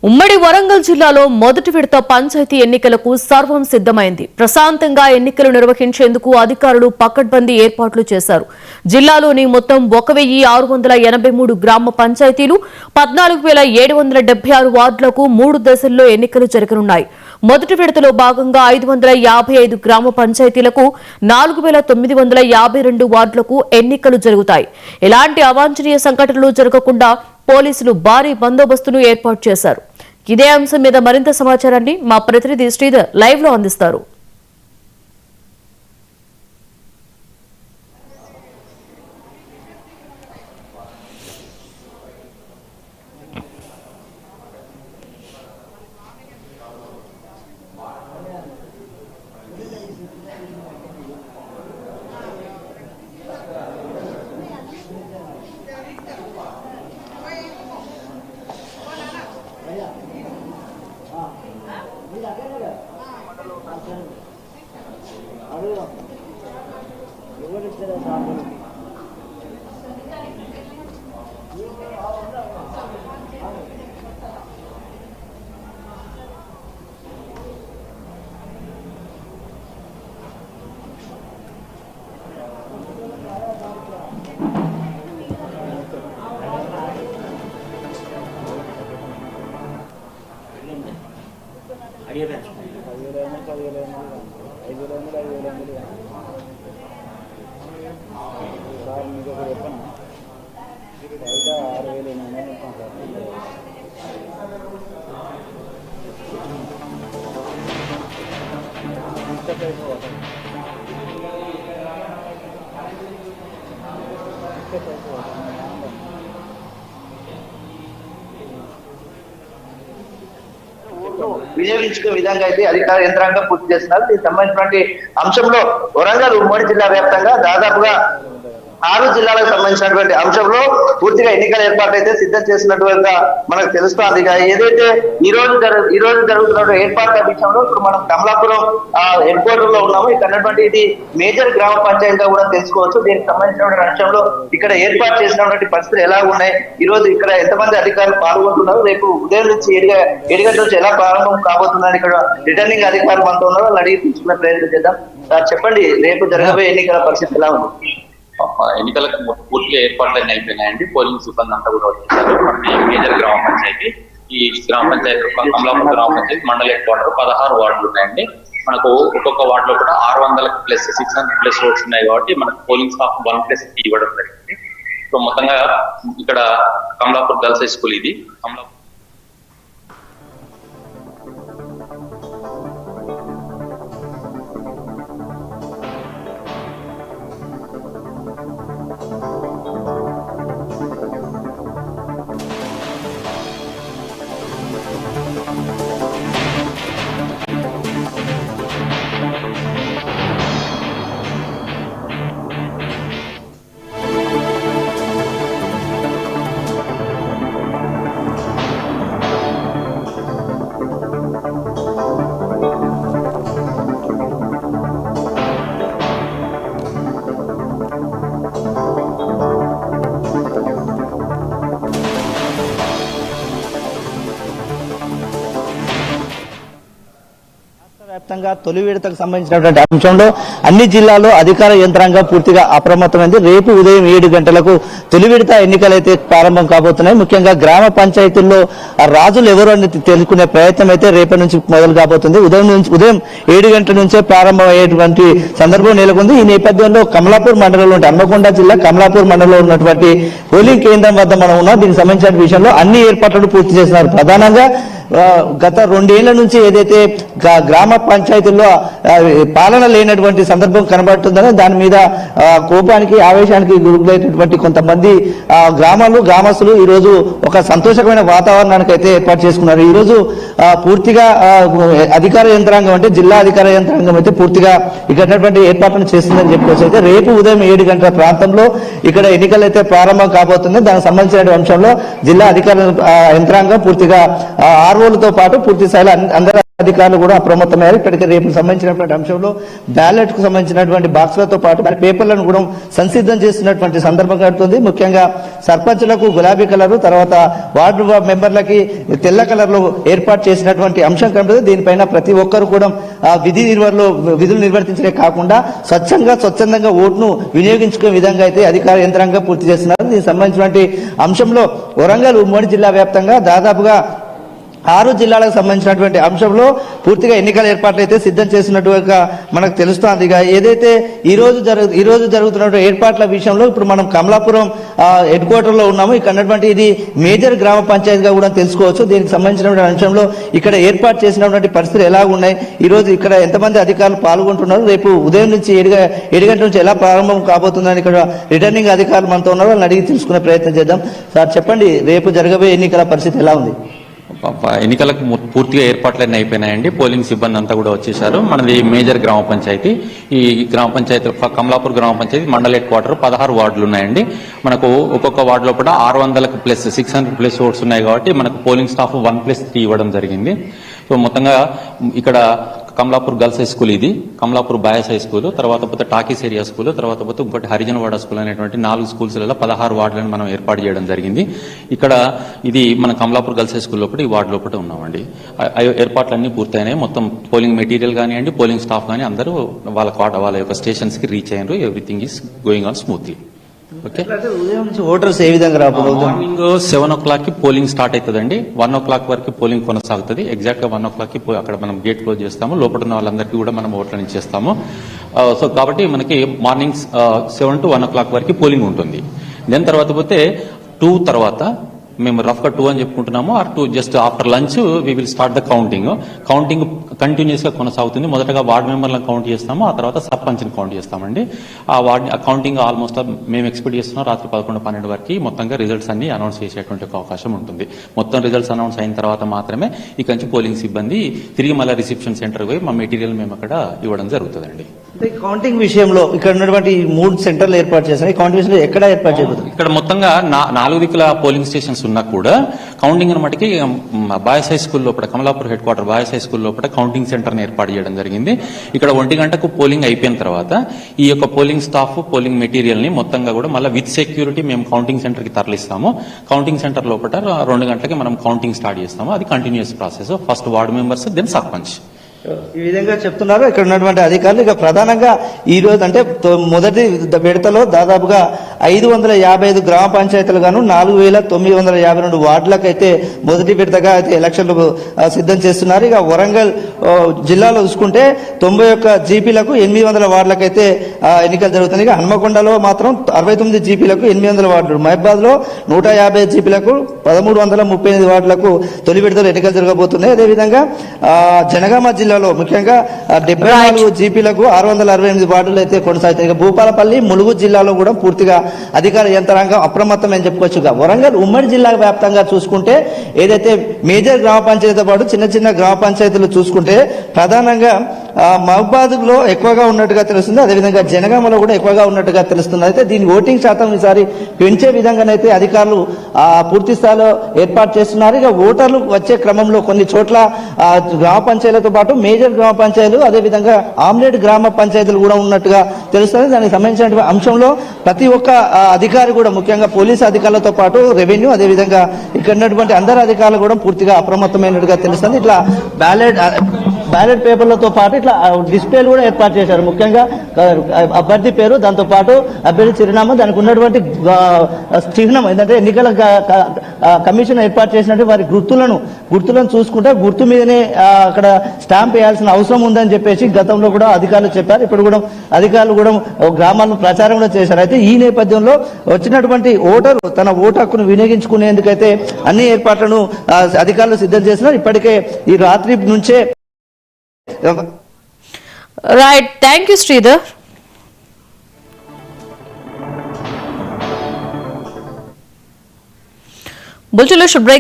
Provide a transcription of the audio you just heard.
ఉమ్మడి వరంగల్ జిల్లాలో మొదటి విడత పంచాయతీ ఎన్నికలకు సర్వం సిద్ధమైంది. ప్రశాంతంగా ఎన్నికలు నిర్వహించేందుకు అధికారులు పకడ్బందీ ఏర్పాట్లు చేశారు. జిల్లాలోని మొత్తం 1683 గ్రామ పంచాయతీలు, 14776 వార్డులకు 3 దశల్లో ఎన్నికలు జరగనున్నాయి. మొదటి విడతలో భాగంగా 555 గ్రామ పంచాయతీలకు 4952 వార్డులకు ఎన్నికలు జరుగుతాయి. ఎలాంటి అవాంఛనీయ సంఘటనలు జరగకుండా పోలీసులు భారీ బందోబస్తును ఏర్పాటు చేశారు. ఇదే అంశం మీద మరింత సమాచారాన్ని మా ప్రతినిధి శ్రీధర్ లైవ్ లో అందిస్తారు. వినియోగించుకునే విధంగా అయితే అధికార యంత్రాంగం పూర్తి చేస్తున్నారు. దీనికి సంబంధించినటువంటి అంశంలో వరంగల్ ఉమ్మడి జిల్లా వ్యాప్తంగా దాదాపుగా 6 జిల్లాలకు సంబంధించినటువంటి అంశంలో పూర్తిగా ఎన్నికల ఏర్పాట్లు అయితే సిద్ధం చేసినట్టుగా మనకు తెలుస్తోంది. ఏదైతే ఈ రోజు జరుగుతున్న ఏర్పాట్ల విషయంలో ఇప్పుడు మనం కమలాపురం హెడ్ క్వార్టర్ లో ఉన్నాము. ఇక్కడ ఉన్నటువంటి ఇది మేజర్ గ్రామ పంచాయతీగా కూడా తెలుసుకోవచ్చు. దీనికి సంబంధించినటువంటి అంశంలో ఇక్కడ ఏర్పాటు చేసినటువంటి పరిస్థితులు ఎలా ఉన్నాయి, ఈ రోజు ఇక్కడ ఎంతమంది అధికారులు పాల్గొంటున్నారు, రేపు ఉదయం నుంచి 7 గంటల నుంచి ఎలా ప్రారంభం కాబోతుందని ఇక్కడ రిటర్నింగ్ అధికారులు మనతో ఉన్నారు. వాళ్ళు అడిగి తీసుకునే ప్రయత్నం చేద్దాం. చెప్పండి, రేపు జరగబోయే ఎన్నికల పరిస్థితి ఎలా ఉంది? ఎన్నికలకు పూర్తిగా ఏర్పాట్లన్నీ అయిపోయినాయండి. పోలింగ్ సిబ్బంది అంతా కూడా వచ్చేసారు. మనకి మేజర్ గ్రామ పంచాయతీ, ఈ గ్రామ పంచాయతీ కమలాపురం గ్రామ పంచాయతీ మండల హెడ్ క్వార్టర్ 16 వార్డులు ఉన్నాయండి. మనకు ఒక్కొక్క వార్డులో కూడా 600+600+ ఓట్స్ ఉన్నాయి కాబట్టి మనకు పోలింగ్ స్టాఫ్ 1+3 ఇవ్వడం జరిగింది. సో మొత్తంగా ఇక్కడ కమలాపూర్ గర్ల్స్ హై స్కూల్ ఇది. కమలాపూర్ వ్యాప్తంగా తొలి విడతకు సంబంధించినటువంటి అంశంలో అన్ని జిల్లాల్లో అధికార యంత్రాంగం పూర్తిగా అప్రమత్తమైంది. రేపు ఉదయం 7 గంటలకు తొలి విడత ఎన్నికలైతే ప్రారంభం కాబోతున్నాయి. ముఖ్యంగా గ్రామ పంచాయతీల్లో రాజులు ఎవరు అని తెలుసుకునే ప్రయత్నం అయితే రేపటి నుంచి మొదలు కాబోతుంది. ఉదయం 7 గంటల నుంచే ప్రారంభమయ్యేటువంటి సందర్భం నెలకొంది. ఈ నేపథ్యంలో కమలాపూర్ మండలంలో హన్మకొండ జిల్లా కమలాపూర్ మండలంలో ఉన్నటువంటి పోలింగ్ కేంద్రం వద్ద మనం ఉన్నాం. దీనికి సంబంధించిన విషయంలో అన్ని ఏర్పాట్లను పూర్తి చేస్తున్నారు. ప్రధానంగా గత 2 ఏళ్ల నుంచి ఏదైతే గ్రామ పంచాయతీల్లో పాలన లేనటువంటి సందర్భం కనబడుతుందని దాని మీద కోపానికి ఆవేశానికి గురైనటువంటి కొంతమంది గ్రామస్తులు ఈ రోజు ఒక సంతోషకరమైన వాతావరణానికి అయితే ఏర్పాటు చేసుకున్నారు. ఈ రోజు పూర్తిగా అధికార యంత్రాంగం అంటే జిల్లా అధికార యంత్రాంగం అయితే పూర్తిగా ఇక్కడ ఏర్పాట్లను చేస్తుందని చెప్పుకోవచ్చు. అయితే రేపు ఉదయం 7 గంటల ప్రాంతంలో ఇక్కడ ఎన్నికలు అయితే ప్రారంభం కాబోతుంది. దానికి సంబంధించిన అంశంలో జిల్లా అధికార యంత్రాంగం పూర్తిగా ఆర్ఓలతో పాటు పూర్తి స్థాయిలో అందరూ అధికారులు కూడా అప్రమత్తమయ్యారు. ఇప్పటికే రేపు సంబంధించినటువంటి అంశంలో బ్యాలెట్ కు సంబంధించినటువంటి బాక్స్లతో పాటు పేపర్లను కూడా సంసిద్ధం చేస్తున్నటువంటి సందర్భం కడుతుంది. ముఖ్యంగా సర్పంచ్లకు గులాబీ కలరు, తర్వాత వార్డు మెంబర్లకి తెల్ల కలర్లో ఏర్పాటు చేసినటువంటి అంశం కనబడుతుంది. దీనిపైన ప్రతి ఒక్కరు కూడా విధులు నిర్వర్తించడే కాకుండా స్వచ్ఛందంగా ఓటును వినియోగించుకునే విధంగా అయితే అధికార యంత్రాంగం పూర్తి చేస్తున్నారు. దీనికి సంబంధించినటువంటి అంశంలో వరంగల్ ఉమ్మడి జిల్లా వ్యాప్తంగా దాదాపుగా 6 జిల్లాలకు సంబంధించినటువంటి అంశంలో పూర్తిగా ఎన్నికల ఏర్పాట్లు అయితే సిద్ధం చేసినట్టుగా మనకు తెలుస్తోంది. ఇక ఏదైతే ఈ రోజు జరుగుతున్నటువంటి ఏర్పాట్ల విషయంలో ఇప్పుడు మనం కమలాపురం హెడ్ క్వార్టర్ లో ఉన్నాము. ఇక్కడ ఉన్నటువంటి ఇది మేజర్ గ్రామ పంచాయతీగా కూడా తెలుసుకోవచ్చు. దీనికి సంబంధించినటువంటి అంశంలో ఇక్కడ ఏర్పాటు చేసినటువంటి పరిస్థితులు ఎలా ఉన్నాయి, ఈ రోజు ఇక్కడ ఎంతమంది అధికారులు పాల్గొంటున్నారు, రేపు ఉదయం నుంచి 7 గంటల నుంచి ఎలా ప్రారంభం కాబోతుందని ఇక్కడ రిటర్నింగ్ అధికారులు మనతో ఉన్నారు. వాళ్ళని అడిగి తెలుసుకునే ప్రయత్నం చేద్దాం. సార్ చెప్పండి, రేపు జరగబోయే ఎన్నికల పరిస్థితి ఎలా ఉంది? ఎన్నికలకు పూర్తిగా ఏర్పాట్లన్నీ అయిపోయినాయండి. పోలింగ్ సిబ్బంది అంతా కూడా వచ్చేసారు. మనది మేజర్ గ్రామ పంచాయతీ. ఈ గ్రామ పంచాయతీ కమలాపూర్ గ్రామ పంచాయతీ మండల హెడ్ క్వార్టర్ 16 వార్డులు ఉన్నాయండి. మనకు ఒక్కొక్క వార్డులో కూడా 600కు ప్లస్ 600+ ఓట్స్ ఉన్నాయి కాబట్టి మనకు పోలింగ్ స్టాఫ్ 1+3 ఇవ్వడం జరిగింది. సో మొత్తంగా ఇక్కడ కమలాపూర్ గర్ల్స్ హై స్కూల్, ఇది కమలాపూర్ బాయ్స్ హై స్కూల్, తర్వాత పోతే టాకీస్ ఏరియా స్కూల్, తర్వాత పోతే ఇంకోటి హరిజనవాడ స్కూల్ అనేటువంటి 4 స్కూల్స్లలో 16 వార్డులను మనం ఏర్పాటు చేయడం జరిగింది. ఇక్కడ ఇది మన కమలాపూర్ గర్ల్స్ హై స్కూల్ లోపల ఈ వార్డు లోపల ఉన్నామండి. ఏర్పాట్లన్నీ పూర్తయినాయి. మొత్తం పోలింగ్ మెటీరియల్ కానివ్వండి, పోలింగ్ స్టాఫ్ కానీ అందరూ వాళ్ళ యొక్క స్టేషన్స్ కి రీచ్ అయ్యారు. Everything is going on smoothly. Okay, ఉదయం నుంచి ఓటర్స్ ఏ విధంగా రాబోతుంది? మార్నింగ్ 7 o'clock కి పోలింగ్ స్టార్ట్ అవుతుందండి. 1 o'clock వరకు పోలింగ్ కొనసాగుతుంది. ఎగ్జాక్ట్ గా 1 o'clock కి అక్కడ మనం గేట్ క్లోజ్ చేస్తాము. లోపల ఉన్న వాళ్ళందరికీ కూడా మనం ఓట్లను ఇచ్చేస్తాము. సో కాబట్టి మనకి మార్నింగ్ 7 to 1 o'clock వరకు పోలింగ్ ఉంటుంది. దెన్ తర్వాత పోతే 2 తర్వాత మేము రఫ్గా 2 అని చెప్పుకుంటున్నాము. Or 2 just after lunch we will start the counting continuous గా కొనసాగుతుంది. మొదటగా వార్డు మెంబర్లను కౌంట్ చేస్తాము, ఆ తర్వాత సర్పంచ్ని కౌంట్ చేస్తామండి. ఆ కౌంటింగ్ ఆల్మోస్ట్ మేము ఎక్స్పెక్ట్ చేస్తున్నాం రాత్రి 11-12 వరకు మొత్తంగా రిజల్ట్స్ అన్ని అనౌన్స్ చేసేటువంటి అవకాశం ఉంటుంది. మొత్తం రిజల్ట్స్ అనౌన్స్ అయిన తర్వాత మాత్రమే ఇక నుంచి పోలింగ్ సిబ్బంది తిరిగి మళ్ళీ రిసెప్షన్ సెంటర్ పోయి మా మెటీరియల్ మేము అక్కడ ఇవ్వడం జరుగుతుందండి. కౌంటింగ్ విషయంలో ఇక్కడ ఉన్నటువంటి 3 సెంటర్లు ఏర్పాటు చేశారు. ఈ కౌంటింగ్ విషయంలో ఎక్కడ ఏర్పాటు చేయబోతుంది? ఇక్కడ మొత్తంగా 4 దిక్కుల పోలింగ్ స్టేషన్స్ ఉన్నా కూడా కౌంటింగ్ మటుకి బాయ్స్ హై స్కూల్ లోపల Kamalapur head quarter boys high school లోపల కౌంటింగ్ సెంటర్ ని ఏర్పాటు చేయడం జరిగింది. ఇక్కడ 1 గంటకు పోలింగ్ అయిపోయిన తర్వాత ఈ యొక్క పోలింగ్ స్టాఫ్ పోలింగ్ మెటీరియల్ ని మొత్తంగా కూడా మళ్ళీ విత్ సెక్యూరిటీ మేము కౌంటింగ్ సెంటర్ కి తరలిస్తాము. కౌంటింగ్ సెంటర్ లోపల 2 గంటలకి మనం కౌంటింగ్ స్టార్ట్ చేస్తాము. అది continuous process. First ward members, then sarpanch. ఈ విధంగా చెప్తున్నారు ఇక్కడ ఉన్నటువంటి అధికారులు. ఇక ప్రధానంగా ఈ రోజు అంటే మొదటి విడతలో దాదాపుగా 555 గ్రామ పంచాయతీలు గాను 4952 వార్డులకు అయితే మొదటి విడతగా అయితే ఎలక్షన్లు సిద్ధం చేస్తున్నారు. ఇక వరంగల్ జిల్లాలో చూసుకుంటే 91 జీపీలకు 800 వార్డులకు అయితే ఎన్నికలు జరుగుతుంది. ఇక హన్మకొండలో మాత్రం 69 జీపీలకు 800 వార్డులు, మహబాద్ లో 150 జీపీలకు 1338 వార్డులకు తొలి విడతలో ఎన్నికలు జరగబోతున్నాయి. అదేవిధంగా జనగామ జిల్లా ముఖ్యంగా 74 జీపీలకు 668 వార్డులు అయితే కొనసాగుతాయి. ఇక భూపాలపల్లి, ములుగు జిల్లాలో కూడా పూర్తిగా అధికార యంత్రాంగం అప్రమత్తం అని చెప్పుకోవచ్చు. వరంగల్ ఉమ్మడి జిల్లా వ్యాప్తంగా చూసుకుంటే ఏదైతే మేజర్ గ్రామ పంచాయతీతో పాటు చిన్న చిన్న గ్రామ పంచాయతీలు చూసుకుంటే ప్రధానంగా మహబాద్ లో ఎక్కువగా ఉన్నట్టుగా తెలుస్తుంది. అదేవిధంగా జనగామలో కూడా ఎక్కువగా ఉన్నట్టుగా తెలుస్తుంది. అయితే దీని ఓటింగ్ శాతం ఈసారి పెంచే విధంగానైతే అధికారులు పూర్తి స్థాయిలో ఏర్పాటు చేస్తున్నారు. ఇక ఓటర్లు వచ్చే క్రమంలో కొన్ని చోట్ల గ్రామ పంచాయతీలతో పాటు మేజర్ గ్రామ పంచాయతీలు, అదేవిధంగా ఆమ్లెట్ గ్రామ పంచాయతీలు కూడా ఉన్నట్టుగా తెలుస్తుంది. దానికి సంబంధించిన అంశంలో ప్రతి ఒక్క అధికారి కూడా ముఖ్యంగా పోలీసు అధికారులతో పాటు రెవెన్యూ, అదేవిధంగా ఇక్కడ ఉన్నటువంటి అందరు అధికారులు కూడా పూర్తిగా అప్రమత్తమైనట్టుగా తెలుస్తుంది. ఇట్లా బ్యాలెట్ పేపర్లతో పాటు ఇట్లా డిస్ప్లేలు కూడా ఏర్పాటు చేశారు. ముఖ్యంగా అభ్యర్థి పేరు, దాంతో పాటు అభ్యర్థి చిరునామా, దానికి ఉన్నటువంటి చిహ్నం ఏంటంటే ఎన్నికల కమిషన్ ఏర్పాటు చేసినట్టు వారి గుర్తులను చూసుకుంటే గుర్తు మీదనే అక్కడ స్టాంప్ వేయాల్సిన అవసరం ఉందని చెప్పేసి గతంలో కూడా అధికారులు చెప్పారు. ఇప్పుడు కూడా అధికారులు కూడా గ్రామాలను ప్రచారం కూడా చేశారు. అయితే ఈ నేపథ్యంలో వచ్చినటువంటి ఓటరు తన ఓటు హక్కును వినియోగించుకునేందుకైతే అన్ని ఏర్పాట్లను అధికారులు సిద్ధం చేస్తున్నారు. ఇప్పటికే ఈ రాత్రి నుంచే రైట్. Thank you Sridhar. బులెటిన్లో బ్రేక్